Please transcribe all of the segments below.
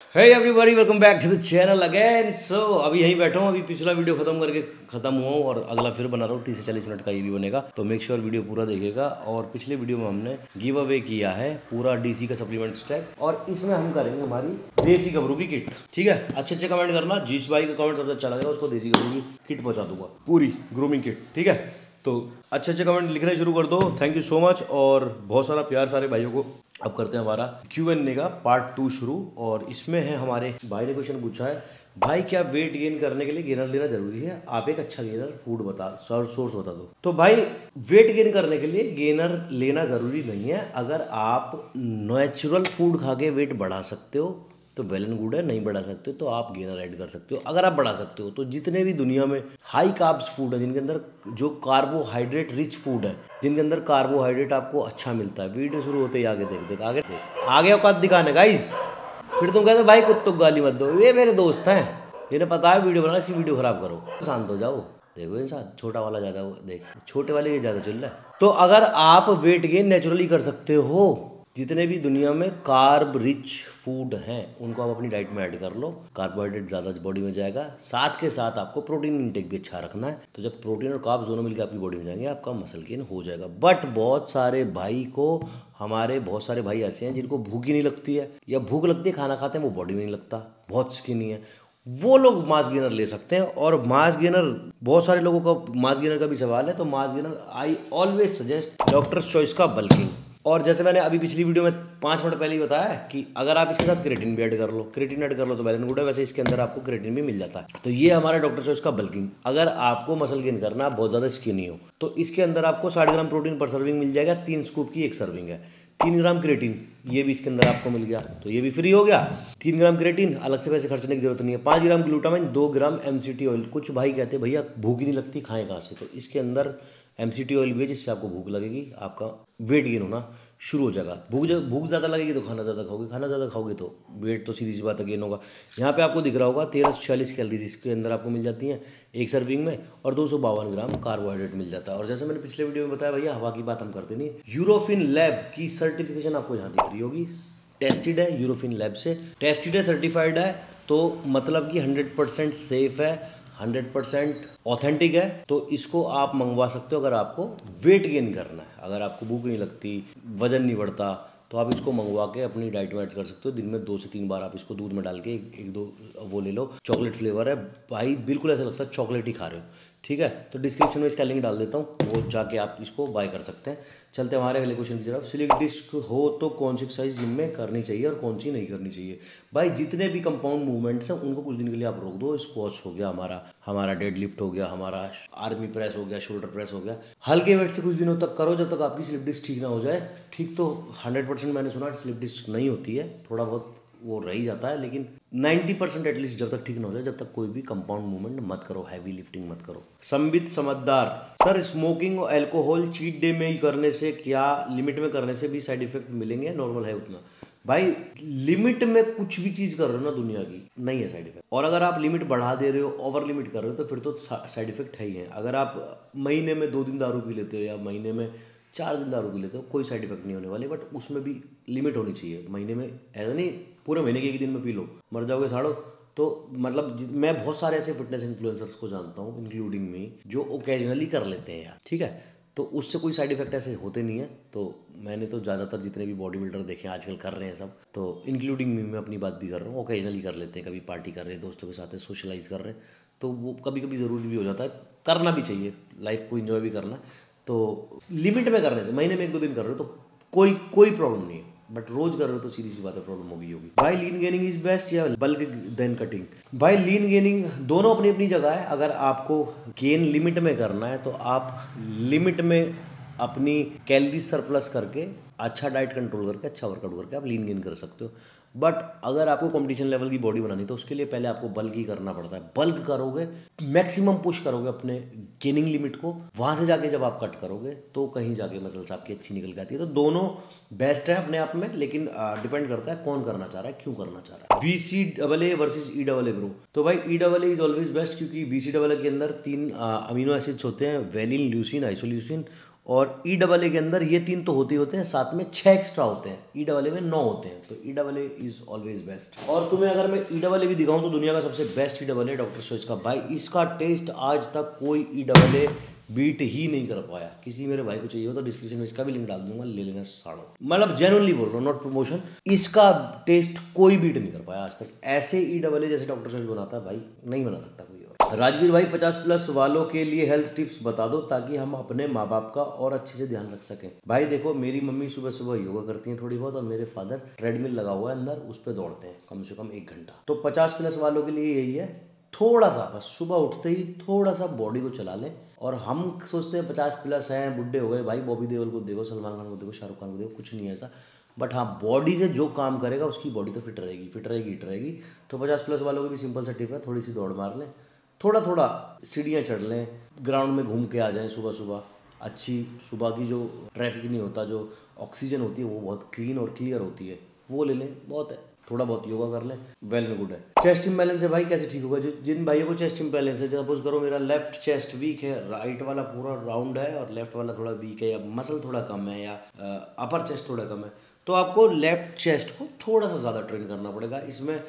Hey everybody welcome back to the channel again. So अभी यहीं बैठा हूँ। अभी पिछला वीडियो खत्म करके खत्म हुआ हूँ और अगला फिर बना रहा हूँ। 30 से 40 मिनट का ये भी बनेगा, तो मेक श्योर वीडियो पूरा देखिएगा। और पिछले वीडियो में हमने गिव अवे किया है पूरा डीसी का सप्लीमेंट स्टैक, और इसमें हम करेंगे हमारी देसी गबरू की किट। ठीक है, अच्छे कमेंट करना। जिस भाई का कमेंट सबसे अच्छा लगेगा उसको देसी गबरू की किट पहुँचा दूंगा, पूरी ग्रूमिंग किट। ठीक है, तो अच्छे कमेंट लिखने शुरू कर दो। Thank you so much. और बहुत सारा प्यार सारे भाइयों को। अब करते हैं हमारा Q&A का पार्ट 2 शुरू। और इसमें है हमारे भाई ने क्वेश्चन पूछा है, भाई क्या वेट गेन करने के लिए गेनर लेना जरूरी है? आप एक अच्छा गेनर फूड बता, सोर्स बता दो। तो भाई वेट गेन करने के लिए गेनर लेना जरूरी नहीं है। अगर आप नेचुरल फूड खा के वेट बढ़ा सकते हो तो वेल एंड गुड है। नहीं बढ़ा सकते तो आप गेनर ऐड कर सकते हो। अगर आप बढ़ा सकते हो तो जितने भी दुनिया में हाई कार्ब्स फूड है, जिनके अंदर जो कार्बोहाइड्रेट रिच फूड है, जिनके अंदर कार्बोहाइड्रेट आपको अच्छा मिलता है, वीडियो शुरू होते ही आगे देख आगे औकात दिखाने गाइस। फिर तुम कहते भाई कुत्तों को गाली मत दो, ये मेरे दोस्त हैं, इन्हें पता है वीडियो बना, इसकी वीडियो खराब करो। शांत हो जाओ। देखो इंसान छोटा वाला ज़्यादा, देख छोटे वाले के ज़्यादा चल रहा है। तो अगर आप वेट गेन नेचुरली कर सकते हो, जितने भी दुनिया में कार्ब रिच फूड हैं उनको आप अपनी डाइट में ऐड कर लो। कार्बोहाइड्रेट ज़्यादा बॉडी में जाएगा, साथ के साथ आपको प्रोटीन इंटेक भी अच्छा रखना है। तो जब प्रोटीन और कार्ब्स दोनों मिलकर आपकी बॉडी में जाएंगे, आपका मसल गेन हो जाएगा। बट बहुत सारे भाई को, हमारे बहुत सारे भाई ऐसे हैं जिनको भूख ही नहीं लगती है, या भूख लगती है खाना खाते हैं वो बॉडी में नहीं लगता, बहुत स्किनी है, वो लोग मास गेनर ले सकते हैं। और मास गेनर, बहुत सारे लोगों का मास गेनर का भी सवाल है, तो mass gainer I always suggest doctors choice का बल्किंग। और जैसे मैंने अभी पिछली वीडियो में 5 मिनट पहले ही बताया कि अगर आप इसके साथ क्रेटिन भी ऐड कर लो, क्रेटिन ऐड कर लो तो वेल एंड गुड है। वैसे इसके अंदर आपको क्रेटिन भी मिल जाता है। तो ये हमारा डॉक्टर चॉइस का बल्किंग। अगर आपको मसल गेन करना, आप बहुत ज़्यादा स्किनी हो, तो इसके अंदर आपको 60 ग्राम प्रोटीन पर सर्विंग मिल जाएगा। 3 स्कूप की एक सर्विंग है। 3 ग्राम क्रेटिन, ये भी इसके अंदर आपको मिल गया, तो ये भी फ्री हो गया। 3 ग्राम क्रेटिन, अलग से पैसे खर्चने की जरूरत नहीं है। 5 ग्राम ग्लूटामाइन, 2 ग्राम MCT ऑयल। कुछ भाई कहते हैं भैया भूख ही नहीं लगती, खाएं कहाँ से? तो इसके अंदर MCT ऑयल भी है, जिससे आपको भूख लगेगी, आपका वेट गेन होना शुरू हो जाएगा। भूख ज़्यादा लगेगी तो खाना ज़्यादा खाओगे, खाना ज़्यादा खाओगे तो वेट तो सीधी सी बात है गेन होगा। यहाँ पे आपको दिख रहा होगा 1340 कैलोरीज इसके अंदर आपको मिल जाती हैं एक सर्विंग में, और 252 ग्राम कार्बोहाइड्रेट मिल जाता है। और जैसे मैंने पिछले वीडियो में बताया भैया, हवा की बात हम करते नहीं। यूरोफिन लैब की सर्टिफिकेशन आपको यहाँ दिख रही होगी, टेस्टेड है यूरोफिन लैब से, टेस्टेड है, सर्टिफाइड है, तो मतलब कि 100% सेफ है, 100% ऑथेंटिक है। तो इसको आप मंगवा सकते हो अगर आपको वेट गेन करना है। अगर आपको भूख नहीं लगती, वजन नहीं बढ़ता, तो आप इसको मंगवा के अपनी डाइट में ऐड कर सकते हो। दिन में 2 से 3 बार आप इसको दूध में डाल के एक दो वो ले लो। चॉकलेट फ्लेवर है भाई, बिल्कुल ऐसा लगता है चॉकलेट ही खा रहे हो। ठीक है, तो डिस्क्रिप्शन में इसका लिंक डाल देता हूँ, वो जाके आप इसको बाय कर सकते हैं। चलते हैं हमारे अगले क्वेश्चन की तरफ। स्लिप डिस्क हो तो कौन सी एक्सरसाइज जिम में करनी चाहिए और कौन सी नहीं करनी चाहिए? भाई जितने भी कंपाउंड मूवमेंट्स हैं उनको कुछ दिन के लिए आप रोक दो। स्क्वाट्स हो गया, हमारा डेड लिफ्ट हो गया, हमारा आर्मी प्रेस हो गया, शोल्डर प्रेस हो गया, हल्के वेट से कुछ दिनों तक करो, जब तक आपकी स्लिप डिस्क ठीक ना हो जाए। ठीक तो 100% मैंने सुना स्लिप डिस्क नहीं होती है, थोड़ा बहुत वो रह ही जाता है, लेकिन 90% एटलीस्ट जब तक ठीक ना हो जाए, जब तक कोई भी कंपाउंड मूवमेंट मत करो, हैवी लिफ्टिंग मत करो। संबित समझदार, सर स्मोकिंग और अल्कोहल चीट डे में करने से क्या लिमिट में करने से भी साइड इफेक्ट मिलेंगे, नॉर्मल है उतना? भाई लिमिट में कुछ भी चीज कर रहे हो ना दुनिया की, नहीं है साइड इफेक्ट। और अगर आप लिमिट बढ़ा दे रहे हो, ओवर लिमिट कर रहे हो, तो फिर तो साइड इफेक्ट है ही है। अगर आप महीने में 2 दिन दारू पी लेते हो या महीने में 4 दिन दारू पी लेते हो, कोई साइड इफेक्ट नहीं होने वाले। बट उसमें भी लिमिट होनी चाहिए। महीने में ऐसा नहीं पूरे महीने के एक दिन में पी लो, मर जाओगे साड़ो। तो मतलब मैं बहुत सारे ऐसे फिटनेस इन्फ्लुएंसर्स को जानता हूँ, इंक्लूडिंग मी, जो ओकेजनली कर लेते हैं यार। ठीक है, तो उससे कोई साइड इफेक्ट ऐसे होते नहीं है। तो मैंने तो ज़्यादातर जितने भी बॉडी बिल्डर देखे हैं आजकल कर रहे हैं सब, तो इंक्लूडिंग मी, मैं अपनी बात भी कर रहा हूँ, ओकेजनली कर लेते हैं। कभी पार्टी कर रहे हैं, दोस्तों के साथ सोशलाइज कर रहे हैं, तो वो कभी कभी ज़रूरी भी हो जाता है, करना भी चाहिए, लाइफ को इन्जॉय भी करना। तो लिमिट में करने से, महीने में 1-2 दिन कर रहे हो तो कोई प्रॉब्लम नहीं है। बट रोज कर रहे हो तो सीधी सी बात है, प्रॉब्लम होगी। भाई लीन गेनिंग इज बेस्ट या बल्क देन कटिंग? भाई लीन गेनिंग दोनों अपनी अपनी जगह है। अगर आपको गेन लिमिट में करना है तो आप लिमिट में अपनी कैलोरी सरप्लस करके, अच्छा डाइट कंट्रोल करके, अच्छा वर्कआउट करके आप लीन गेन कर सकते हो। बट अगर आपको कंपटीशन लेवल की बॉडी बनानी तो उसके लिए पहले आपको बल्क ही करना पड़ता है। बल्क करोगे, मैक्सिमम पुश करोगे अपने गेनिंग लिमिट को, वहां से जाके जब आप कट करोगे तो कहीं जाके मसल्स आपकी अच्छी निकल के आती है। तो दोनों बेस्ट है अपने आप में, लेकिन डिपेंड करता है कौन करना चाह रहा है, क्यों करना चाह रहा है। BCAA वर्सेस EAA ब्रो, तो भाई EAA इज ऑलवेज बेस्ट, क्योंकि BCAA के अंदर 3 अमीनो एसिड्स होते हैं, वेलिन, ल्यूसिन, आइसोल्यूसिन और E के अंदर ये 3 तो होते हैं, साथ में 6 एक्स्ट्रा होते हैं। E में 9 होते हैं, तो E इज ऑलवेज बेस्ट। और तुम्हें अगर मैं E भी दिखाऊं तो दुनिया का सबसे बेस्ट E डॉक्टर चॉइस का। भाई इसका टेस्ट आज तक कोई E बीट ही नहीं कर पाया। किसी मेरे भाई को चाहिए हो तो डिस्क्रिप्शन में इसका भी लिंक डाल दूंगा, ले लेना साड़ो। मतलब जेन्युइनली बोल रहा हूँ, नॉट प्रमोशन। इसका टेस्ट कोई बीट नहीं कर पाया आज तक। ऐसे E जैसे डॉक्टर चॉइस बनाता है भाई, नहीं बना सकता कोई और। राजवीर भाई 50+ वालों के लिए हेल्थ टिप्स बता दो ताकि हम अपने माँ बाप का और अच्छे से ध्यान रख सकें। भाई देखो, मेरी मम्मी सुबह सुबह योगा करती हैं थोड़ी बहुत, और मेरे फादर ट्रेडमिल लगा हुआ है अंदर, उस पर दौड़ते हैं कम से कम 1 घंटा। तो 50+ वालों के लिए यही है, थोड़ा सा बस सुबह उठते ही थोड़ा सा बॉडी को चला लें। और हम सोचते हैं 50+ हैं, बुढ़े हो गए। भाई बॉबी देओल को देखो, सलमान खान को देखो, शाहरुख खान को देखो, कुछ नहीं है ऐसा। बट हाँ, बॉडी से जो काम करेगा उसकी बॉडी तो फिट रहेगी, फिट रहेगी, हिट रहेगी। तो 50+ वालों की भी सिंपल सा टिप है, थोड़ी सी दौड़ मार लें, थोड़ा थोड़ा सीढ़ियाँ चढ़ लें, ग्राउंड में घूम के आ जाएँ सुबह सुबह। अच्छी सुबह की जो ट्रैफिक नहीं होता, जो ऑक्सीजन होती है वो बहुत क्लीन और क्लियर होती है, वो ले लें, बहुत है। थोड़ा बहुत योगा कर लें, वेल एंड गुड है। चेस्ट इम्बैलेंस है भाई, कैसे ठीक होगा? जिन भाइयों को चेस्ट इम्बैलेंस है, सपोज करो मेरा लेफ्ट चेस्ट वीक है, राइट वाला पूरा राउंड है और लेफ्ट वाला थोड़ा वीक है, या मसल थोड़ा कम है, या अपर चेस्ट थोड़ा कम है, तो आपको लेफ्ट चेस्ट को थोड़ा सा ज़्यादा ट्रेन करना पड़ेगा। इसमें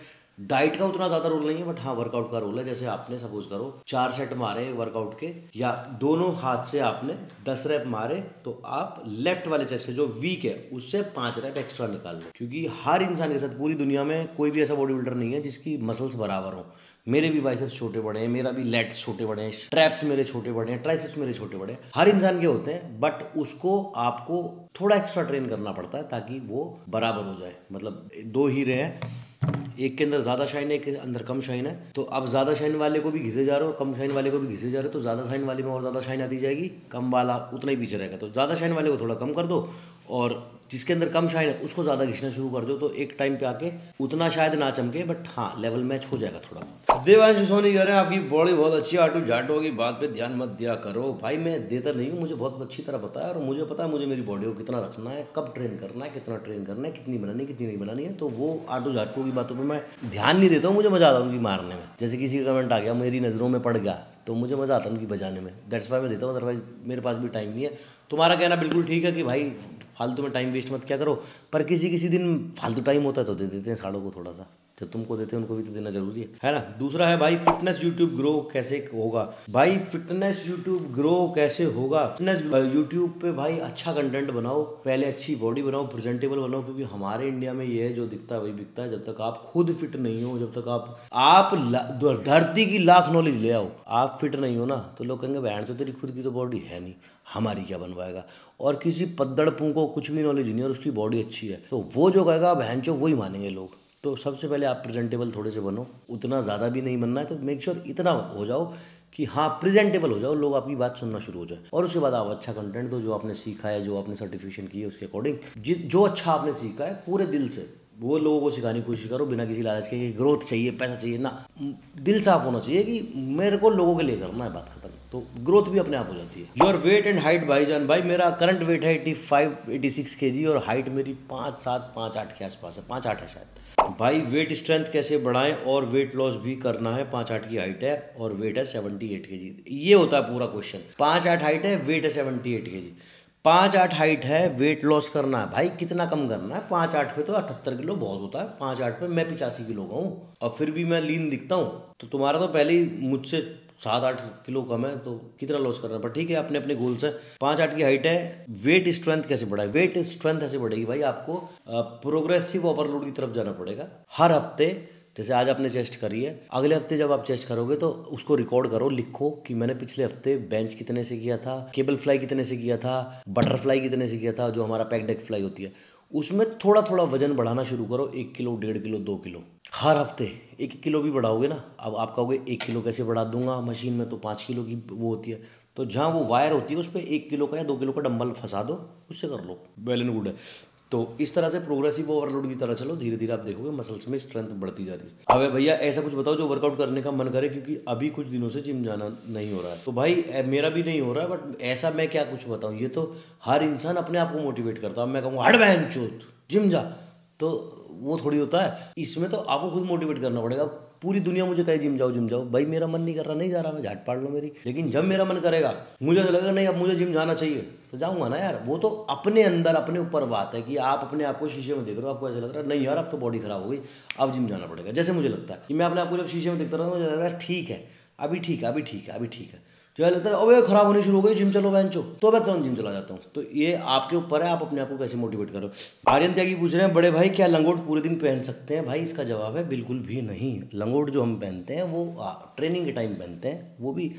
डाइट का उतना ज़्यादा रोल नहीं है, बट हाँ वर्कआउट का रोल है। जैसे आपने सपोज करो 4 सेट मारे वर्कआउट के, या दोनों हाथ से आपने 10 रैप मारे, तो आप लेफ्ट वाले चेस्ट से जो वीक है उससे 5 रैप एक्स्ट्रा निकाल लें। क्योंकि हर इंसान के साथ पूरी दुनिया में कोई भी ऐसा बॉडी बिल्डर नहीं है जिसकी मसल्स बराबर हों। मेरे भी बाइसेप्स छोटे बड़े हैं, मेरा भी लेट्स छोटे बड़े हैं, ट्रैप्स मेरे छोटे बड़े हैं, ट्राइसेप्स मेरे छोटे बड़े हैं। हर इंसान के होते हैं, बट उसको आपको थोड़ा एक्स्ट्रा ट्रेन करना पड़ता है ताकि वो बराबर हो जाए। मतलब 2 हीरे हैं, एक के अंदर ज़्यादा शाइन है, एक के अंदर कम शाइन है। तो अब ज़्यादा शाइन वाले को भी घिसे जा रहे हो, कम शाइन वाले को भी घिसे जा रहे हो, तो ज़्यादा शाइन वाले में और ज़्यादा शाइन आती जाएगी, कम वाला उतना ही पीछे रहेगा। तो ज़्यादा शाइन वाले को थोड़ा कम कर दो, और जिसके अंदर कम शाइन है उसको ज़्यादा घिसना शुरू कर दो। तो एक टाइम पे आके उतना शायद ना चमके, बट हाँ लेवल मैच हो जाएगा थोड़ा। देवांशु सोनी कह रहे हैं आपकी बॉडी बहुत अच्छी है, आटू झाटू की बात पे ध्यान मत दिया करो। भाई मैं देता नहीं हूँ, मुझे बहुत अच्छी तरह पता है, और मुझे पता है मुझे मेरी बॉडी को कितना रखना है, कब ट्रेन करना है, कितना ट्रेन करना है, कितनी बनानी है, कितनी नहीं बनानी है। तो वो आटू झाटू की बातों पर मैं ध्यान नहीं देता हूँ, मुझे मजा आता है उनकी मारने में। जैसे किसी का कमेंट आ गया, मेरी नज़रों में पड़ गया, तो मुझे मज़ा आता है उनकी बजाने में, दैट्स वाई मैं देता हूँ। अदरवाइज मेरे पास भी टाइम नहीं है। तुम्हारा कहना बिल्कुल ठीक है कि भाई फालतू में टाइम वेस्ट मत क्या करो, पर किसी किसी दिन फालतू टाइम होता है तो दे देते हैं साड़ों को थोड़ा सा। जब तुमको देते हैं उनको भी तो देना जरूरी है ना। दूसरा है भाई, फिटनेस यूट्यूब ग्रो कैसे होगा? भाई फिटनेस यूट्यूब ग्रो कैसे होगा? फिटनेस यूट्यूब पे भाई अच्छा कंटेंट बनाओ, पहले अच्छी बॉडी बनाओ, प्रेजेंटेबल बनाओ। क्योंकि हमारे इंडिया में ये है, जो दिखता है वही बिकता है। जब तक आप खुद फिट नहीं हो, जब तक आप धरती की लाख नॉलेज ले आओ, आप फिट नहीं हो ना, तो लोग कहेंगे बहन तो तेरी खुद की तो बॉडी है नहीं, हमारी क्या बनवाएगा। और किसी पद्दड़पुं को कुछ भी नॉलेज नहीं है और उसकी बॉडी अच्छी है, तो वो जो कहेगा बहन चो वही मानेंगे लोग। तो सबसे पहले आप प्रेजेंटेबल थोड़े से बनो, उतना ज़्यादा भी नहीं बनना है, तो मेक श्योर इतना हो जाओ कि हाँ प्रेजेंटेबल हो जाओ, लोग आपकी बात सुनना शुरू हो जाए। और उसके बाद आप अच्छा कंटेंट दो, जो आपने सीखा है, जो आपने सर्टिफिकेशन की है उसके अकॉर्डिंग जो अच्छा आपने सीखा है पूरे दिल से वो लोगों को सिखाने की कोशिश करो, बिना किसी लालच के कि ग्रोथ चाहिए, पैसा चाहिए ना। दिल साफ होना चाहिए कि मेरे को लोगों के लिए करना है, बात खत्म। तो ग्रोथ भी अपने आप हो जाती है। योर वेट एंड हाइट भाईजान? भाई मेरा करंट वेट है 85-86 kg और हाइट मेरी 5'7", 5'8" के आसपास है, 5'8" है शायद। भाई वेट स्ट्रेंथ कैसे बढ़ाएं और वेट लॉस भी करना है? 5'8" की हाइट है और वेट है 78 kg। ये होता है पूरा क्वेश्चन। 5'8" हाइट है, वेट है 78 kg। 5'8" हाइट है, वेट लॉस करना है। भाई कितना कम करना है? 5'8" पे तो 78 किलो बहुत होता है। 5'8" पे मैं 85 किलो का हूँ और फिर भी मैं लीन दिखता हूँ। तो तुम्हारा तो पहले ही मुझसे 7-8 किलो कम है, तो कितना लॉस करना है? पर ठीक है, अपने अपने गोल्स है। 5'8" की हाइट है, वेट स्ट्रेंथ कैसे बढ़ाए? वेट स्ट्रेंथ ऐसे बढ़ेगी भाई, आपको प्रोग्रेसिव ओवरलोड की तरफ जाना पड़ेगा। हर हफ्ते, जैसे आज आपने चेस्ट करी है, अगले हफ्ते जब आप चेस्ट करोगे तो उसको रिकॉर्ड करो, लिखो कि मैंने पिछले हफ्ते बेंच कितने से किया था, केबल फ्लाई कितने से किया था, बटरफ्लाई कितने से किया था, जो हमारा पैक डेक फ्लाई होती है, उसमें थोड़ा थोड़ा वजन बढ़ाना शुरू करो। 1 किलो, 1.5 किलो, 2 किलो हर हफ्ते। 1 किलो भी बढ़ाओगे ना, अब आप कहोगे 1 किलो कैसे बढ़ा दूंगा, मशीन में तो 5 किलो की वो होती है। तो जहाँ वो वायर होती है उस पर 1 किलो का या 2 किलो का डंबल फंसा दो, उससे कर लो, वेल एंड गुड है। तो इस तरह से प्रोग्रेसिव ओवरलोड की तरह चलो, धीरे धीरे आप देखोगे मसल्स में स्ट्रेंथ बढ़ती जा रही है। अब भैया ऐसा कुछ बताओ जो वर्कआउट करने का मन करे, क्योंकि अभी कुछ दिनों से जिम जाना नहीं हो रहा है। तो भाई मेरा भी नहीं हो रहा है, बट ऐसा मैं क्या कुछ बताऊँ, ये तो हर इंसान अपने आप को मोटिवेट करता है। अब मैं कहूँगा हट बहन चोत जिम जा, तो वो थोड़ी होता है। इसमें तो आपको खुद मोटिवेट करना पड़ेगा। पूरी दुनिया मुझे कहे जिम जाओ, भाई मेरा मन नहीं कर रहा, नहीं जा रहा, मैं झाट पाड़ लो मेरी। लेकिन जब मेरा मन करेगा, मुझे तो लगेगा नहीं अब मुझे जिम जाना चाहिए, तो जाऊंगा ना यार। वो तो अपने अंदर अपने ऊपर बात है कि आप अपने आप को शीशे में देख रहे हो, आपको ऐसा लग रहा है नहीं यार अब तो बॉडी खराब हो गई, अब जिम जाना पड़ेगा। जैसे मुझे लगता है कि मैं अपने आप को जब शीशे में देखता रहा मुझे लगता है ठीक है, अभी ठीक है। जो है लगता है अबे खराब होनी शुरू हो गई, जिम चलो बहन चो, तो मैं तुरंत जिम चला जाता हूँ। तो ये आपके ऊपर है, आप अपने आप को कैसे मोटिवेट करो। आर्यन त्यागी पूछ रहे हैं बड़े भाई क्या लंगोट पूरे दिन पहन सकते हैं? भाई इसका जवाब है बिल्कुल भी नहीं। लंगोट जो हम पहनते हैं वो ट्रेनिंग के टाइम पहनते हैं। वो भी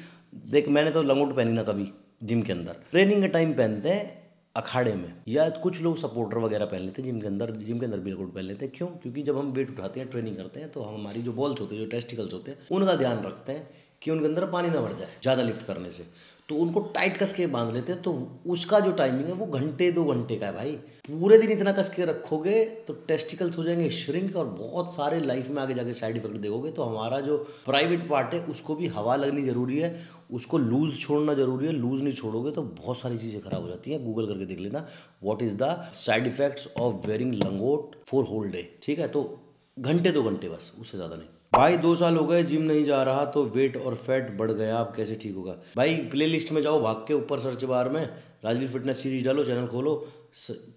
देख, मैंने तो लंगोट पहनी ना कभी जिम के अंदर, ट्रेनिंग के टाइम पहनते हैं अखाड़े में, या कुछ लोग सपोर्टर वगैरह पहन लेते हैं जिम के अंदर भी लंगोट पहन लेते हैं। क्यों? क्योंकि जब हम वेट उठाते हैं, ट्रेनिंग करते हैं, तो हम हमारी जो बॉल्स होते हैं, जो टेस्टिकल्स होते हैं, उनका ध्यान रखते हैं कि उनके अंदर पानी ना भर जाए ज़्यादा लिफ्ट करने से, तो उनको टाइट कस के बांध लेते हैं। तो उसका जो टाइमिंग है वो घंटे 2 घंटे का है भाई। पूरे दिन इतना कस के रखोगे तो टेस्टिकल्स हो जाएंगे श्रिंक, और बहुत सारे लाइफ में आगे जाके साइड इफेक्ट देखोगे। तो हमारा जो प्राइवेट पार्ट है उसको भी हवा लगनी जरूरी है, उसको लूज छोड़ना जरूरी है। लूज नहीं छोड़ोगे तो बहुत सारी चीज़ें खराब हो जाती हैं। गूगल करके देख लेना what is the side effects of wearing लंगोट फॉर होल डे। ठीक है, तो घंटे 2 घंटे बस, उससे ज़्यादा नहीं। भाई 2 साल हो गए जिम नहीं जा रहा तो वेट और फैट बढ़ गया, अब कैसे ठीक होगा? भाई प्ले लिस्ट में जाओ, भाग के ऊपर सर्च बार में राजवीर फिटनेस सीरीज डालो, चैनल खोलो,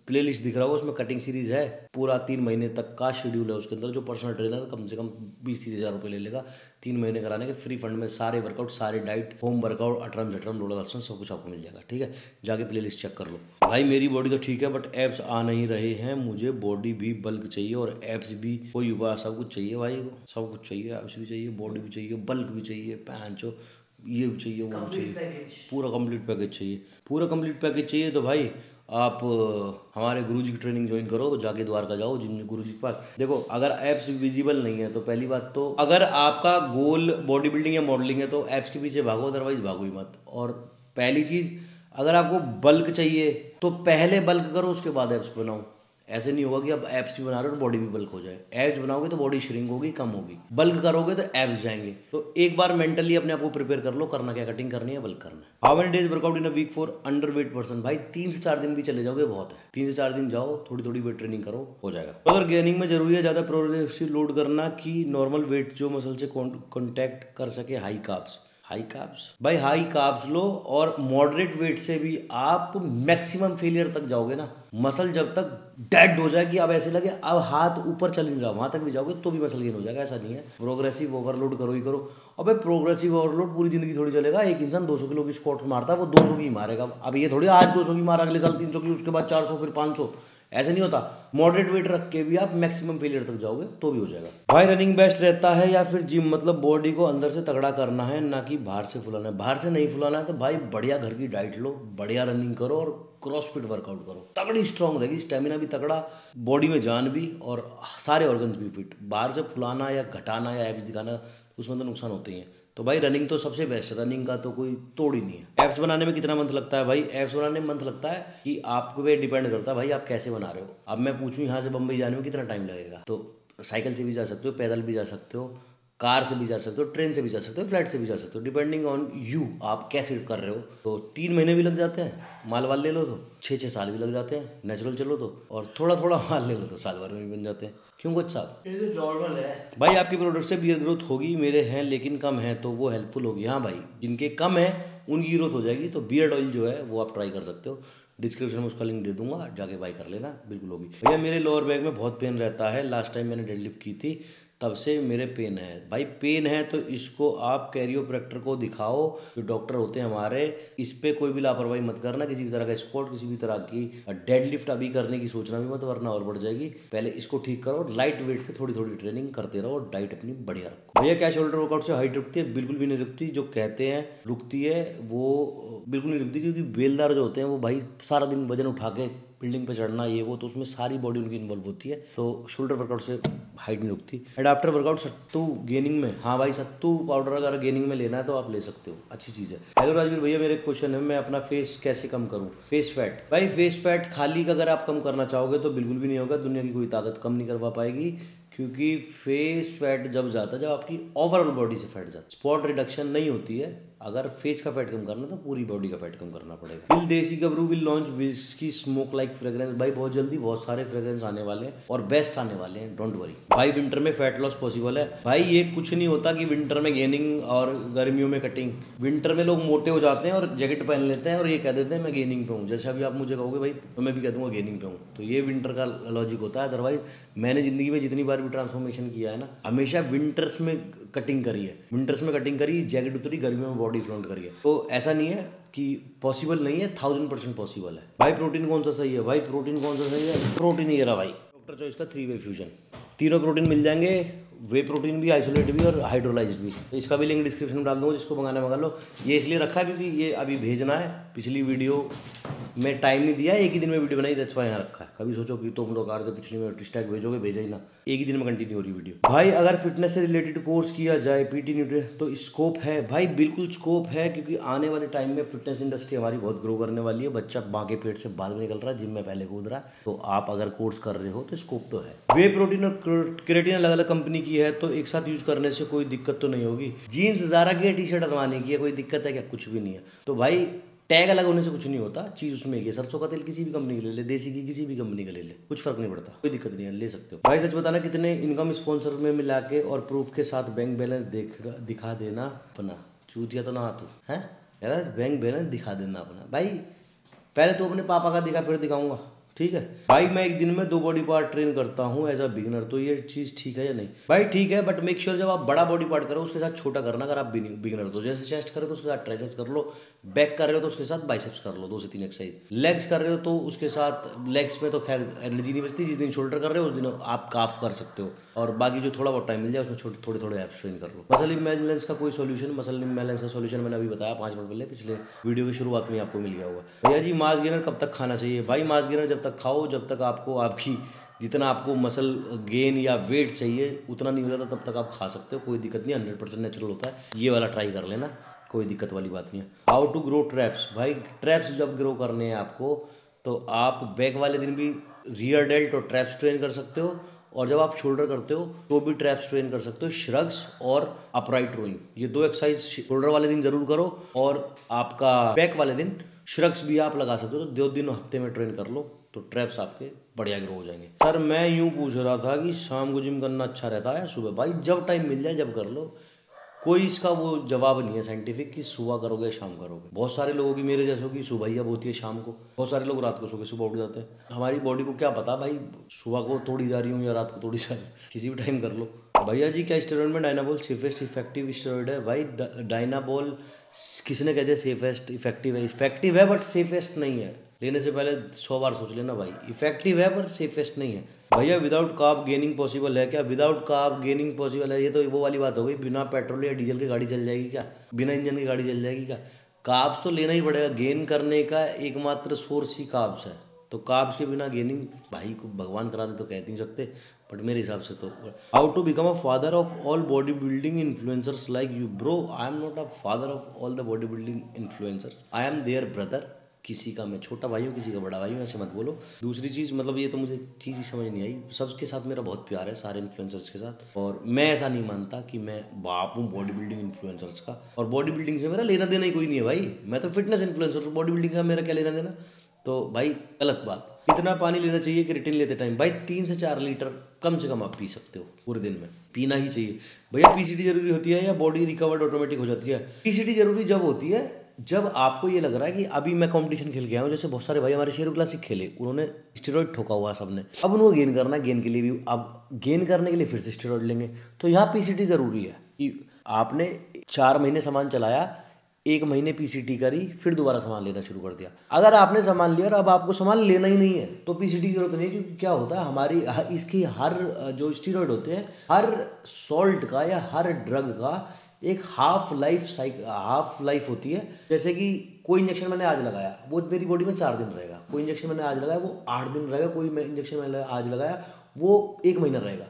प्ले लिस्ट दिख रहा होगा, उसमें कटिंग सीरीज है, पूरा 3 महीने तक का शेड्यूल है उसके अंदर। जो पर्सनल ट्रेनर कम से कम 20-30 हज़ार रुपये ले लेगा 3 महीने कराने के, फ्री फंड में सारे वर्कआउट, सारे डाइट, होम वर्कआउट, अटरम लोडल आसन सब कुछ आपको मिल जाएगा। ठीक है, जाके प्ले लिस्ट चेक कर लो। भाई मेरी बॉडी तो ठीक है बट एब्स आ नहीं रहे हैं, मुझे बॉडी भी बल्क चाहिए और एब्स भी, कोई युवा सब कुछ चाहिए भाई को, सब कुछ चाहिए, एब्स भी चाहिए, बॉडी भी चाहिए, बल्क भी चाहिए, पैंचो ये भी चाहिए, वो भी चाहिए, पूरा कंप्लीट पैकेज चाहिए, पूरा कंप्लीट पैकेज चाहिए। तो भाई आप हमारे गुरुजी की ट्रेनिंग ज्वाइन करो, जाके द्वारका जाओ जिम गुरुजी के पास। देखो अगर एप्स विजिबल नहीं है तो पहली बात तो, अगर आपका गोल बॉडी बिल्डिंग या मॉडलिंग है तो एप्स के पीछे भागो, अदरवाइज भागो ही मत। और पहली चीज़, अगर आपको बल्क चाहिए तो पहले बल्क करो उसके बाद एप्स बनाओ। ऐसे नहीं होगा कि अब एप्स भी बना रहे हो तो बॉडी भी बल्क हो जाए। एप्स बनाओगे तो बॉडी श्रिंक होगी, कम होगी। बल्क करोगे तो एप्स जाएंगे। तो एक बार मेंटली अपने आप को प्रिपेयर कर लो, करना क्या, कटिंग करनी है, बल्क करना है। How many days workout in a week for under weight person? भाई 3 से 4 दिन भी चले जाओगे बहुत है। 3 से 4 दिन जाओ, थोड़ी थोड़ी वेट ट्रेनिंग करो, हो जाएगा। अगर गेनिंग में जरूरी है ज़्यादा प्रोग्रेसिव लोड करना कि नॉर्मल वेट जो मसल से कॉन्टैक्ट कर सके? हाई कार्ब्स भाई, हाई कार्ब्स लो, और मॉडरेट वेट से भी आप मैक्सिमम फेलियर तक जाओगे ना। मसल जब तक डेड हो जाए कि अब ऐसे लगे अब हाथ ऊपर चल नहीं रहा, वहां तक भी जाओगे तो भी मसल गेन हो जाएगा। ऐसा नहीं है, प्रोग्रेसिव ओवरलोड करो ही करो। अब भाई प्रोग्रेसिव ओवरलोड पूरी जिंदगी थोड़ी चलेगा। एक इंसान 200 किलो की स्क्वाट मारता है, वो 200 की मारेगा। अब ये थोड़ी आज 200 की मारा, अगले साल 300 की, उसके बाद 400, फिर 500, ऐसे नहीं होता। मॉडरेट वेट रख के भी आप मैक्सिमम फेलियर तक जाओगे तो भी हो जाएगा। भाई रनिंग बेस्ट रहता है या फिर जिम? मतलब बॉडी को अंदर से तगड़ा करना है ना कि बाहर से फुलाना है। बाहर से नहीं फुलाना है तो भाई बढ़िया घर की डाइट लो, बढ़िया रनिंग करो और क्रॉसफिट वर्कआउट करो, तगड़ी स्ट्रांग रहेगी, स्टेमिना भी तगड़ा, बॉडी में जान भी, और सारे ऑर्गन्स भी फिट। बाहर से फुलाना या घटाना या एब्स दिखाना, उसमें तो नुकसान होते ही हैं। तो भाई रनिंग तो सबसे बेस्ट है, रनिंग का तो कोई तोड़ ही नहीं है। एप्स बनाने में कितना मंथ लगता है? भाई एप्स बनाने में मंथ लगता है कि आपको पे डिपेंड करता है भाई आप कैसे बना रहे हो। अब मैं पूछूं यहाँ से बम्बई जाने में कितना टाइम लगेगा, तो साइकिल से भी जा सकते हो, पैदल भी जा सकते हो, कार से भी जा सकते हो, ट्रेन से भी जा सकते हो, फ्लाइट से भी जा सकते हो, डिपेंडिंग ऑन यू, आप कैसे कर रहे हो। तो 3 महीने भी लग जाते हैं, माल वाल ले लो तो 6-6 साल भी लग जाते हैं, नेचुरल चलो तो, और थोड़ा थोड़ा माल ले लो तो साल भर में भी बन जाते हैं। क्यों कोच साहब? ये तो नॉर्मल है भाई। आपके प्रोडक्ट से बियर ग्रोथ होगी, मेरे हैं लेकिन कम है तो वो हेल्पफुल होगी? हाँ भाई, जिनके कम है उनकी ग्रोथ हो जाएगी। तो बियर्ड ऑयल जो है वो आप ट्राई कर सकते हो, डिस्क्रिप्शन में उसका लिंक दे दूंगा, जाके बाई कर लेना, बिल्कुल होगी। भैया मेरे लोअर बैक में बहुत पेन रहता है, लास्ट टाइम मैंने डेडलिफ्ट की थी तब से मेरे पेन है। भाई पेन है तो इसको आप कैरियोप्रैक्टर को दिखाओ, जो डॉक्टर होते हैं हमारे। इस पे कोई भी लापरवाही मत करना, किसी भी तरह का स्क्वाट, किसी भी तरह की डेडलिफ्ट अभी करने की सोचना भी मत, वरना और बढ़ जाएगी। पहले इसको ठीक करो, लाइट वेट से थोड़ी थोड़ी ट्रेनिंग करते रहो, डाइट अपनी बढ़िया रखो। भैया क्या शोल्डर वर्कआउट से हाइट रुकती है? बिल्कुल भी नहीं रुकती। जो कहते हैं रुकती है वो बिल्कुल नहीं रुकती, क्योंकि बेलदार जो होते हैं वो भाई सारा दिन वजन उठा के बिल्डिंग पे चढ़ना, ये वो, तो उसमें सारी बॉडी उनकी इन्वॉल्व होती है। तो शोल्डर वर्कआउट से हाइट नहीं रुकती। And after workout sattu gaining में? हाँ भाई, सत्तू पाउडर अगर गेनिंग में लेना है तो आप ले सकते हो, अच्छी चीज़ है। हेलो राजवीर भैया, मेरे क्वेश्चन है, मैं अपना फेस कैसे कम करूँ? Face fat? भाई फेस फैट खाली का अगर आप कम करना चाहोगे तो बिल्कुल भी नहीं होगा, दुनिया की कोई ताकत कम नहीं करवा पाएगी। क्योंकि फेस फैट जब जाता है जब आपकी ओवरऑल बॉडी से फैट जाता है, स्पॉट रिडक्शन नहीं होती है। अगर फेस का फैट कम करना तो पूरी बॉडी का फैट कम करना पड़ेगा। Will Desi Gabru will launch whisky smoke like fragrance. भाई बहुत जल्दी बहुत सारे फ्रेग्रेंस आने वाले हैं और बेस्ट आने वाले हैं, डोंट वरी। भाई विंटर में फैट लॉस पॉसिबल है। भाई ये कुछ नहीं होता कि विंटर में गेनिंग और गर्मियों में कटिंग। विंटर में लोग मोटे हो जाते हैं और जैकेट पहन लेते हैं और ये कह देते हैं मैं गेनिंग पे हूँ। जैसे अभी आप मुझे कहोगे भाई तो मैं भी कह दूंगा गेनिंग पे हूँ, तो ये विंटर का लॉजिक होता है। अदरवाइज मैंने जिंदगी में जितनी बार भी ट्रांसफॉर्मेशन किया है ना, हमेशा विंटर्स में कटिंग करी है, विंटर्स में कटिंग करी, जैकेट उतरी, गर्मियों में बॉडी फ्लॉन्ट करी है। तो ऐसा नहीं है कि पॉसिबल नहीं है, 1000% पॉसिबल है। भाई प्रोटीन कौन सा सही है? भाई प्रोटीन कौन सा सही है? प्रोटीन ही रहा भाई, डॉक्टर चॉइस का 3 वे फ्यूजन। तीनों प्रोटीन मिल जाएंगे, वे प्रोटीन भी, आइसोलेट भी और हाइड्रोलाइज्ड भी। तो इसका भी लिंक डिस्क्रिप्शन में डाल दूंगा, जिसको मंगाना मंगा लो। ये इसलिए रखा है क्योंकि ये अभी भेजना है, पिछली वीडियो में टाइम नहीं दिया, एक ही दिन में वीडियो बनाई, दैट्स व्हाई यहाँ रखा है। कभी सोचो कि तुम लोग तो पिछली में स्टैक भेजोगे, भेजा ही ना, एक ही दिन में कंटिन्यू हो रही वीडियो। भाई अगर फिटनेस से रिलेटेड कोर्स किया जाए पीटी न्यूट्रिशन तो स्कोप है। भाई बिल्कुल स्कोप है, क्योंकि आने वाले टाइम में फिटनेस इंडस्ट्री हमारी बहुत ग्रो करने वाली है। बच्चा माँ के पेट से बाद में निकल रहा है, जिम में पहले कूद रहा है, तो आप अगर कोर्स कर रहे हो तो स्कोप तो है। वे प्रोटीन और क्रेटिन अलग अलग कंपनी की है, तो एक साथ यूज करने से कोई दिक्कत तो नहीं होगी। जीन्स ज़ारा की है, टी शर्ट अरमानी की है, कोई दिक्कत है क्या? कुछ भी नहीं है। तो भाई टैग अलग होने से कुछ नहीं होता, चीज़ उसमें एक है। सरसों का तेल किसी भी कंपनी का ले ले, देसी की किसी भी कंपनी का ले ले, कुछ फर्क नहीं पड़ता, कोई दिक्कत नहीं है, ले सकते हो। भाई सच बताना कितने इनकम स्पॉन्सर में मिला के और प्रूफ के साथ बैंक बैलेंस दिखा देना अपना। चूतिया तो ना तू है यार, बैंक बैलेंस दिखा देना अपना। भाई पहले तो अपने पापा का दिखा, फिर दिखाऊंगा, ठीक है। भाई मैं एक दिन में 2 बॉडी पार्ट ट्रेन करता हूँ एज अ बिगिनर, तो ये चीज़ ठीक है या नहीं? भाई ठीक है, बट मेक श्योर जब आप बड़ा बॉडी पार्ट करो उसके साथ छोटा करना। अगर आप बिगिनर हो तो जैसे चेस्ट कर रहे हो तो उसके साथ ट्राइसेप्स कर लो, बैक कर रहे हो तो उसके साथ बाइसेप्स कर लो, 2 से 3 एक्सरसाइज। लेग्स कर रहे हो तो उसके साथ, लेग्स में तो खैर एनर्जी नहीं बचती, जिस दिन शोल्डर कर रहे हो उस दिन आप काफ कर सकते हो, और बाकी जो थोड़ा बहुत टाइम मिल जाए उसमें थोड़े थोड़े एप्स ट्रेन कर लो। मसल इम्बैलेंस का कोई सोल्यूशन, मसल इम्बैलेंस का सोल्यूशन मैंने अभी बताया 5 मिनट पहले, पिछले वीडियो की शुरुआत में आपको मिल गया होगा। भैया जी मास गेनर कब तक खाना चाहिए? भाई मास गेनर जब तक खाओ जब तक आपको आपकी जितना आपको मसल गेन या वेट चाहिए उतना नहीं हो जाता, तब तक आप खा सकते हो, कोई दिक्कत नहीं, 100% नेचुरल होता है। ये वाला ट्राई कर लेना, कोई दिक्कत वाली बात नहीं है। How to grow traps? भाई ट्रैप्स जब ग्रो करने हैं आपको तो आप बैक वाले दिन भी रियर डेल्ट और ट्रैप्स ट्रेन कर सकते हो, और जब आप शोल्डर करते हो तो भी ट्रैप्स ट्रेन कर सकते हो, श्रग्स और अपराइट रोइंग। ये 2 एक्सरसाइज शोल्डर वाले दिन जरूर करो, और आपका बैक वाले दिन श्रग्स भी आप लगा सकते हो, तो 2 दिन हफ्ते में ट्रेन कर लो तो ट्रैप्स आपके बढ़िया ग्रो हो जाएंगे। सर मैं यूं पूछ रहा था कि शाम को जिम करना अच्छा रहता है सुबह? भाई जब टाइम मिल जाए जब कर लो, कोई इसका वो जवाब नहीं है साइंटिफिक कि सुबह करोगे शाम करोगे। बहुत सारे लोगों की, मेरे जैसों की सुबह ही अब होती है शाम को, बहुत सारे लोग रात को सो के सुबह उठ जाते हैं। हमारी बॉडी को क्या पता भाई सुबह को तोड़ी जा रही हूँ या रात को तोड़ी जा रही हूँ, किसी भी टाइम कर लो। भैया जी क्या स्टेरॉइड में डायनाबॉल सेफेस्ट इफेक्टिव स्टेरॉइड है? भाई डायनाबॉल किसने कह दिया सेफेस्ट इफेक्टिव है? इफेक्टिव है बट सेफेस्ट नहीं है, लेने से पहले 100 बार सोच लेना। भाई इफेक्टिव है पर सेफेस्ट नहीं है। भैया विदाउट कार्ब गेनिंग पॉसिबल है क्या? विदाउट कार्ब गेनिंग पॉसिबल है, ये तो वो वाली बात हो गई, बिना पेट्रोल या डीजल की गाड़ी चल जाएगी क्या? बिना इंजन की गाड़ी चल जाएगी क्या? कार्ब्स तो लेना ही पड़ेगा, गेन करने का एकमात्र सोर्स ही कार्ब्स है, तो कार्ब्स के बिना गेनिंग भाई को भगवान करा दे तो कह नहीं सकते, बट मेरे हिसाब से तो। How to become a father of all body building influencers like you? Bro I am not a father of all the body building influencers, I am their brother. किसी का मैं छोटा भाई हूँ, किसी का बड़ा भाई हूँ, ऐसे मत बोलो। दूसरी चीज़ मतलब ये तो मुझे चीज़ ही समझ नहीं आई, सबके साथ मेरा बहुत प्यार है, सारे इन्फ्लुएंसर्स के साथ, और मैं ऐसा नहीं मानता कि मैं बाप हूँ बॉडी बिल्डिंग इन्फ्लुएंसर्स का, और बॉडी बिल्डिंग से मेरा लेना देना ही कोई नहीं है भाई। मैं तो फिटनेस इन्फ्लुएंसर हूँ, बॉडी बिल्डिंग का मेरा क्या लेना देना? तो भाई गलत बात। कितना पानी लेना चाहिए क्रिएटिन लेते टाइम? भाई 3 से 4 लीटर कम से कम आप पी सकते हो पूरे दिन में, पीना ही चाहिए। भैया पीसीटी जरूरी होती है या बॉडी रिकवर्ड ऑटोमेटिक हो जाती है? पीसीटी जरूरी जब होती है जब आपको ये लग रहा है कि अभी मैं कंपटीशन खेल के आया हूँ, जैसे बहुत सारे भाई हमारे शेरू क्लासिक खेले, उन्होंने स्टेरॉइड ठोका हुआ सबने, अब उनको गेन करना है, गेन के लिए भी अब गेन करने के लिए फिर से स्टेरॉइड लेंगे, तो यहाँ पीसीटी जरूरी है कि आपने 4 महीने सामान चलाया, 1 महीने पीसीटी करी, फिर दोबारा सामान लेना शुरू कर दिया। अगर आपने सामान लिया और अब आपको सामान लेना ही नहीं है तो पीसीटी की जरूरत नहीं है, क्योंकि क्या होता है हमारी इसकी हर जो स्टेरॉइड होते हैं, हर सॉल्ट का या हर ड्रग का एक हाफ लाइफ होती है। जैसे कि कोई इंजेक्शन मैंने आज लगाया वो मेरी बॉडी में 4 दिन रहेगा, कोई इंजेक्शन मैंने आज लगाया वो 8 दिन रहेगा, कोई इंजेक्शन मैंने आज लगाया वो 1 महीना रहेगा।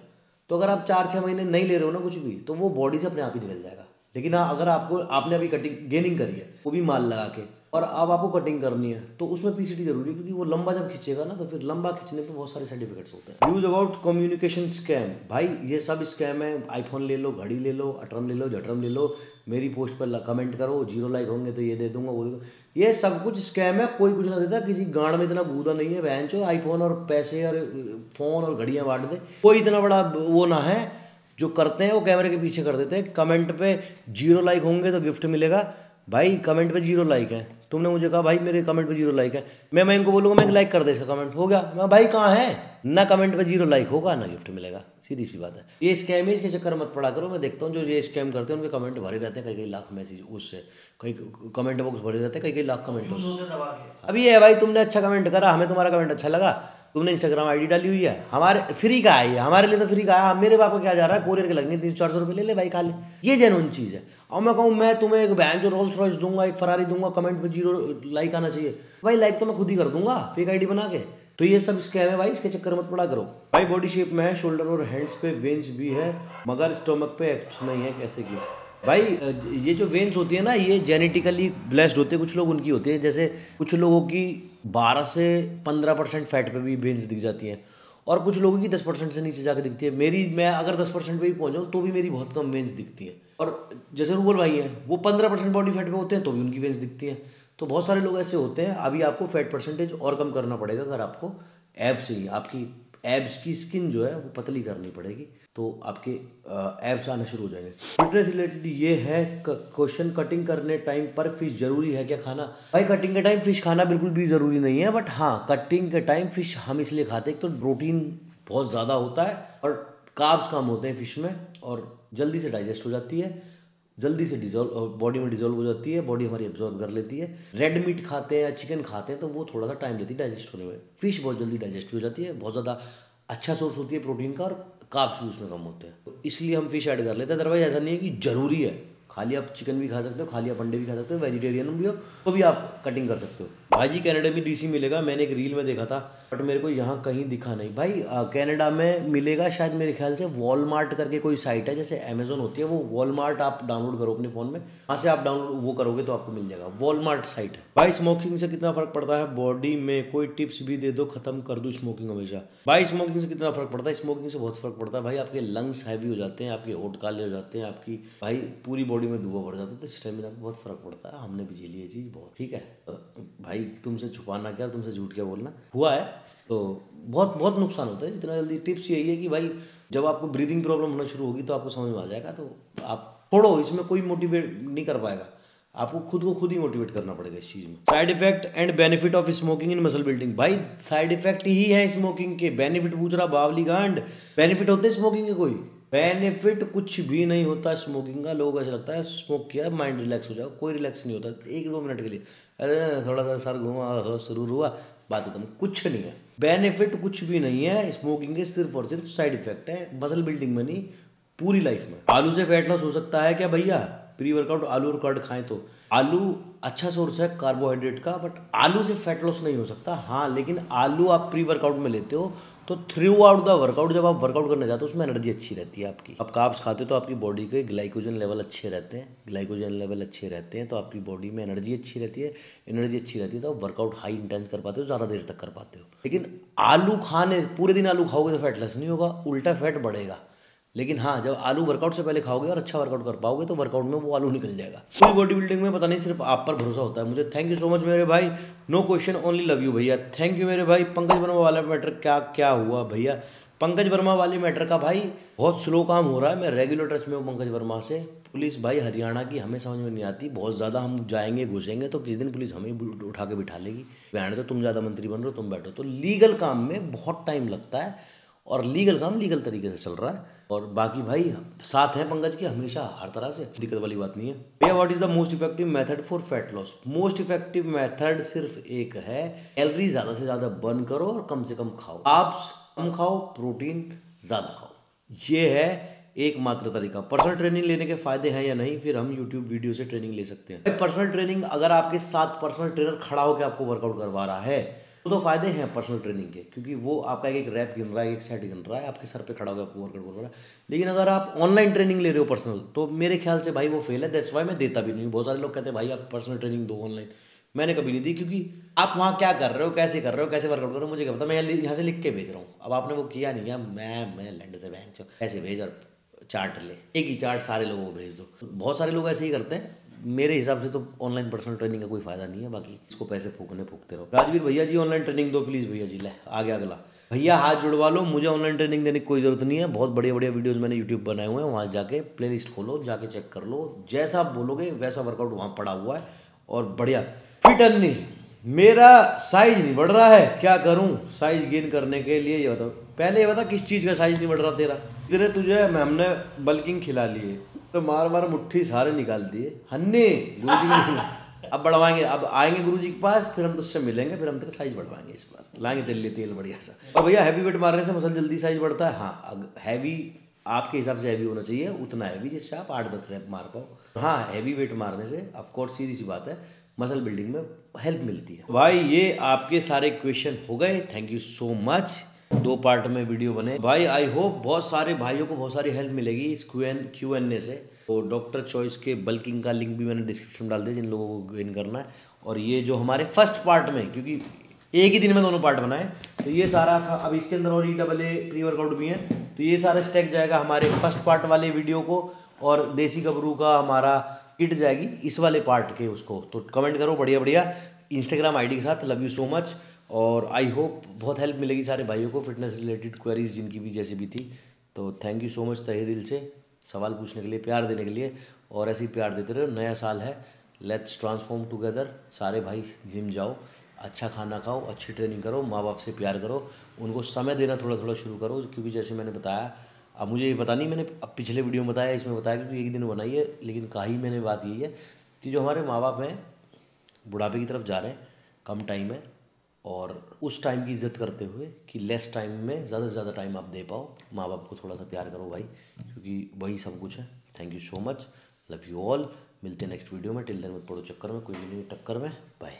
तो अगर आप 4-6 महीने नहीं ले रहे हो ना कुछ भी, तो वो बॉडी से अपने आप ही निकल जाएगा। लेकिन हाँ, अगर आपने अभी गेनिंग करी है वो भी माल लगा के, और अब आपको कटिंग करनी है तो उसमें पीसीटी जरूरी है, क्योंकि वो लंबा जब खींचेगा ना तो फिर लंबा खींचने पे बहुत सारे साइड इफेक्ट्स होते हैं। न्यूज अबाउट कम्युनिकेशन स्कैम, भाई ये सब स्कैम है। आईफोन ले लो, घड़ी ले लो, अटरम ले लो, झटरम ले लो, मेरी पोस्ट पर कमेंट करो, 0 लाइक होंगे तो ये दे दूंगा, वो दे दूंगा, ये सब कुछ स्कैम है। कोई कुछ ना देता, किसी गांड में इतना गूदा नहीं है बहन चो आईफोन और पैसे और फोन और घड़ियां बांट दे। कोई इतना बड़ा वो ना है, जो करते हैं वो कैमरे के पीछे कर देते हैं। कमेंट पे 0 लाइक होंगे तो गिफ्ट मिलेगा। भाई कमेंट पे 0 लाइक है, तुमने मुझे कहा भाई मेरे कमेंट पे 0 लाइक है, मैं इनको बोलूँगा मैं लाइक कर दे इसका कमेंट, हो गया। मैं भाई कहाँ है ना, कमेंट पे 0 लाइक होगा ना गिफ्ट मिलेगा, सीधी सी बात है। ये स्कैम है, इसके चक्कर मत पड़ा करो। मैं देखता हूँ जो ये स्कैम करते हैं उनके कमेंट भरे रहते हैं, कई लाख मैसेज उससे, कई कमेंट बॉक्स भरे रहते हैं, कई लाख कमेंट। अब ये है भाई, तुमने अच्छा कमेंट करा, हमें तुम्हारा कमेंट अच्छा लगा, तुमने इंस्टाग्राम आईडी डाली हुई है, हमारे फ्री का है, हमारे लिए तो फ्री का है। मेरे बाप को क्या जा रहा है, कोरियर के लगेंगे 300-400 रुपये, ले ले भाई खा ले, ये जेन्युइन चीज़ है। और मैं कहूँ मैं तुम्हें एक बहन जो रोल्स रॉयस दूंगा, एक फरारी दूंगा, कमेंट पे 0 लाइक आना चाहिए, भाई लाइक तो मैं खुद ही कर दूंगा फेक आईडी बना के। तो ये सब स्कैम है भाई, इसके चक्कर मत पड़ा करो। भाई बॉडी शेप में है, शोल्डर और हैंड्स पे वेन्स भी है, मगर स्टोमक पे एक्स नहीं है, कैसे की भाई? ये जो वेन्स होती है ना, ये जेनेटिकली ब्लेस्ड होते हैं, कुछ लोग उनकी होती है। जैसे कुछ लोगों की 12 से 15% फैट पे भी वेन्स दिख जाती हैं, और कुछ लोगों की 10% से नीचे जाकर दिखती है। मैं अगर 10% पे भी पहुंच जाऊँ तो भी मेरी बहुत कम वेन्स दिखती हैं। और जैसे रूबल भाई हैं, वो 15% बॉडी फैट पे होते हैं तो भी उनकी वेन्स दिखती हैं। तो बहुत सारे लोग ऐसे होते हैं। अभी आपको फैट परसेंटेज और कम करना पड़ेगा अगर आपको एब्स चाहिए। आपकी एब्स की स्किन जो है वो पतली करनी पड़ेगी, तो आपके एब्स आना शुरू हो जाएंगे। फिटनेस रिलेटेड ये है क्वेश्चन, कटिंग करने टाइम पर फिश जरूरी है क्या खाना? भाई कटिंग के टाइम फिश खाना बिल्कुल भी ज़रूरी नहीं है, बट हाँ कटिंग के टाइम फिश हम इसलिए खाते हैं, तो प्रोटीन बहुत ज़्यादा होता है और कार्ब्स कम होते हैं फिश में, और जल्दी से डाइजेस्ट हो जाती है, जल्दी से बॉडी में डिजोल्व हो जाती है, बॉडी हमारी एब्जॉर्ब कर लेती है। रेड मीट खाते हैं या चिकन खाते हैं तो वो थोड़ा सा टाइम लेती है डाइजेस्ट होने में। फिश बहुत जल्दी डाइजेस्ट हो जाती है, बहुत ज़्यादा अच्छा सोर्स होती है प्रोटीन का, और कार्ब्स भी उसमें कम होते हैं, तो इसलिए हम फिश ऐड कर लेते हैं। अदरवाइज ऐसा नहीं है कि जरूरी है, खाली आप चिकन भी खा सकते हो, खाली आप अंडे भी खा सकते हो, वेजिटेरियन भी हो तो भी आप कटिंग कर सकते हो। भाई कनाडा में डीसी मिलेगा, मैंने एक रील में देखा था, बट मेरे को यहाँ कहीं दिखा नहीं। भाई कनाडा में मिलेगा शायद, मेरे ख्याल से वॉलमार्ट करके कोई साइट है, जैसे अमेजोन होती है, वो वॉलमार्ट आप डाउनलोड करो अपने फ़ोन में, वहाँ से आप डाउनलोड वो करोगे तो आपको मिल जाएगा, वॉलमार्ट साइट है। भाई स्मोकिंग से कितना फ़र्क पड़ता है बॉडी में? कोई टिप्स भी दे दो, खत्म कर दूँ स्मोकिंग हमेशा। भाई स्मोकिंग से कितना फ़र्क पड़ता है? स्मोकिंग से बहुत फ़र्क पड़ता है भाई। आपके लंग्स हैवी हो जाते हैं, आपके होठ काले हो जाते हैं, आपकी भाई पूरी बॉडी में धुआं बढ़ जाता है, तो स्टेमिना पे बहुत फ़र्क पड़ता है। हमने भी झेली ये चीज़ बहुत, ठीक है भाई, तुमसे छुपाना क्या, तुमसे झूठ क्या बोलना, हुआ है तो बहुत बहुत नुकसान होता है। जितना जल्दी टिप्स यही है कि भाई जब आपको ब्रीदिंग प्रॉब्लम होना शुरू होगी तो आपको समझ में आ जाएगा, तो आप छोड़ो, इसमें कोई मोटिवेट नहीं कर पाएगा, आपको खुद को खुद ही मोटिवेट करना पड़ेगा इस चीज़ में। Side effect and benefit of smoking in muscle building, भाई साइड इफेक्ट ही है स्मोकिंग के, बेनिफिट पूछ रहा बावली गांड। बेनिफिट होते हैं स्मोकिंग के? कोई बेनिफिट कुछ भी नहीं होता स्मोकिंग का। लोगों को ऐसा लगता है स्मोक किया माइंड रिलैक्स हो जाओ, कोई रिलैक्स नहीं होता। 1-2 मिनट के लिए अरे थोड़ा सा सर घुमा, शुरू हुआ, बात खत्म, कुछ नहीं है। बेनिफिट कुछ भी नहीं है स्मोकिंग के, सिर्फ और सिर्फ साइड इफेक्ट है, मसल बिल्डिंग में नहीं, पूरी लाइफ में। आलू से फैट लॉस हो सकता है क्या भैया? प्री वर्कआउट आलू और कर्ड खाएं तो? आलू अच्छा सोर्स है कार्बोहाइड्रेट का, बट आलू से फैट लॉस नहीं हो सकता। हाँ लेकिन आलू आप प्री वर्कआउट में लेते हो तो थ्रू आउट द वर्कआउट, जब आप वर्कआउट करने जाते हो उसमें एनर्जी अच्छी रहती है आपकी। आप कार्ब्स खाते हो तो आपकी बॉडी के ग्लाइकोजन लेवल अच्छे रहते हैं, ग्लाइकोजन लेवल अच्छे रहते हैं तो आपकी बॉडी में एनर्जी अच्छी रहती है, एनर्जी अच्छी रहती है तो आप वर्कआउट हाई इंटेंस कर पाते हो, ज़्यादा देर तक कर पाते हो। लेकिन आलू खाने पूरे दिन आलू खाओगे तो फैट लॉस नहीं होगा, उल्टा फैट बढ़ेगा। लेकिन हाँ जब आलू वर्कआउट से पहले खाओगे और अच्छा वर्कआउट कर पाओगे तो वर्कआउट में वो आलू निकल जाएगा। पूरी बॉडी बिल्डिंग में पता नहीं सिर्फ आप पर भरोसा होता है मुझे। थैंक यू सो मच मेरे भाई, no question only love you भैया, थैंक यू मेरे भाई। पंकज वर्मा वाला मैटर क्या हुआ भैया? पंकज वर्मा वाले मैटर का भाई बहुत स्लो काम हो रहा है, मैं रेगुलर टच में हूँ पंकज वर्मा से। पुलिस भाई हरियाणा की हमें समझ में नहीं आती, बहुत ज़्यादा हम जाएंगे घुसेंगे तो किस दिन पुलिस हमें उठा के बिठा लेगी, बहन तो तुम ज़्यादा मंत्री बन रहे हो, तुम बैठो। तो लीगल काम में बहुत टाइम लगता है और लीगल काम लीगल तरीके से चल रहा है, और बाकी भाई साथ हैं पंकज के हमेशा, हर तरह से, दिक्कत वाली बात नहीं है भैया। What is the most effective method for fat loss? Most effective method सिर्फ एक है, कैलोरी ज़्यादा से ज़्यादा बर्न करो और कम से कम खाओ, कार्ब्स कम खाओ, प्रोटीन ज़्यादा खाओ, ये है एकमात्र तरीका। पर्सनल ट्रेनिंग लेने के फायदे हैं या नहीं? फिर हम यूट्यूब वीडियो से ट्रेनिंग ले सकते हैं। पर्सनल ट्रेनिंग अगर आपके साथ पर्सनल ट्रेनर खड़ा होकर आपको वर्कआउट करवा रहा है तो फायदे हैं पर्सनल ट्रेनिंग के, क्योंकि वो आपका एक रैप गिन रहा है, एक सेट गिन रहा है, आपके सर पे खड़ा होकर आपको वर्कआउट कर रहा है। लेकिन अगर आप ऑनलाइन ट्रेनिंग ले रहे हो पर्सनल, तो मेरे ख्याल से भाई वो फेल है, दैट्स वाई मैं देता भी नहीं। बहुत सारे लोग कहते हैं भाई आप पर्सनल ट्रेनिंग दो ऑनलाइन, मैंने कभी नहीं दी, क्योंकि आप वहाँ क्या कर रहे हो, कैसे कर रहे हो, कैसे वर्कआउट कर रहे हो, मुझे क्या पता। मैं यहाँ से लिख के भेज रहा हूँ। अब आपने वो किया नहीं, क्या मैं लैंड से बहन चो ऐसे भेज और चार्ट ले, एक ही चार्ट सारे लोगों को भेज दो। बहुत सारे लोग ऐसे ही करते हैं। मेरे हिसाब से तो ऑनलाइन पर्सनल ट्रेनिंग का कोई फायदा नहीं है, बाकी इसको पैसे फूकते रहो। राजवीर भैया जी ऑनलाइन ट्रेनिंग दो प्लीज़ भैया जी। ले आगे अगला भैया हाथ जुड़वा लो, मुझे ऑनलाइन ट्रेनिंग देने की कोई ज़रूरत नहीं है। बहुत बढ़िया बढ़िया वीडियोस मैंने यूट्यूब बनाए हुए हैं, वहाँ जाके प्लेलिस्ट खोलो, जाके चेक कर लो। जैसा आप बोलोगे वैसा वर्कआउट वहाँ पड़ा हुआ है और बढ़िया फिट। अन्नी मेरा साइज नहीं बढ़ रहा है, क्या करूं साइज गेन करने के लिए? ये बताओ पहले, ये बता किस चीज़ का साइज नहीं बढ़ रहा तेरा? इतने तुझे हमने बल्किंग खिला लिए तो मार मुट्ठी सारे निकाल दिए हन्ने गुरुजी। अब बढ़वाएंगे, अब आएंगे गुरुजी के पास, फिर हम तुझसे मिलेंगे, फिर हम तेरा साइज बढ़वाएंगे। इस बार लाएंगे तेल बढ़िया सा। और भैया हैवी वेट मारने से मसल जल्दी साइज बढ़ता है? हाँ, हैवी आपके हिसाब से हैवी होना चाहिए, उतना हैवी जिससे आप 8-10 रैप मार पाओ। हाँ, हैवी वेट मारने से ऑफकोर्स सीधी सी बात है मसल बिल्डिंग में हेल्प मिलती है। भाई ये आपके सारे क्वेश्चन हो गए, thank you so much. 2 part में वीडियो बने भाई। आई होप बहुत सारे भाइयों को बहुत सारी हेल्प मिलेगी इस Q&A से। तो डॉक्टर चॉइस के बल्किंग का लिंक भी मैंने डिस्क्रिप्शन में डाल दिया जिन लोगों को गेन करना है। और ये जो हमारे फर्स्ट पार्ट में, क्योंकि एक ही दिन में दोनों पार्ट बनाए, तो ये सारा अब इसके अंदर और AA प्री वर्कआउट भी है, तो ये सारा स्टैक जाएगा हमारे फर्स्ट पार्ट वाले वीडियो को। और देसी गबरू का हमारा किट जाएगी इस वाले पार्ट के उसको। तो कमेंट करो बढ़िया बढ़िया इंस्टाग्राम आईडी के साथ। Love you so much. और आई होप बहुत हेल्प मिलेगी सारे भाइयों को फिटनेस रिलेटेड क्वेरीज जिनकी भी जैसी भी थी। तो थैंक यू सो मच तहे दिल से सवाल पूछने के लिए, प्यार देने के लिए, और ऐसे ही प्यार देते रहो। नया साल है, लेट्स ट्रांसफॉर्म टुगेदर। सारे भाई जिम जाओ, अच्छा खाना खाओ, अच्छी ट्रेनिंग करो, माँ बाप से प्यार करो, उनको समय देना थोड़ा थोड़ा शुरू करो। क्योंकि जैसे मैंने बताया, अब मुझे ये पता नहीं, मैंने अब पिछले वीडियो में बताया, इसमें बताया क्योंकि एक दिन बनाई है, लेकिन कही मैंने बात यही है कि जो हमारे माँ बाप हैं बुढ़ापे की तरफ जा रहे हैं, कम टाइम है, और उस टाइम की इज्जत करते हुए कि लेस टाइम में ज़्यादा से ज़्यादा टाइम आप दे पाओ। माँ बाप को थोड़ा सा प्यार करो भाई, क्योंकि वही सब कुछ है। Thank you so much, love you all. मिलते हैं नेक्स्ट वीडियो में। टिल देन मत पड़ो चक्कर में, कोई भी नहीं टक्कर में। बाय।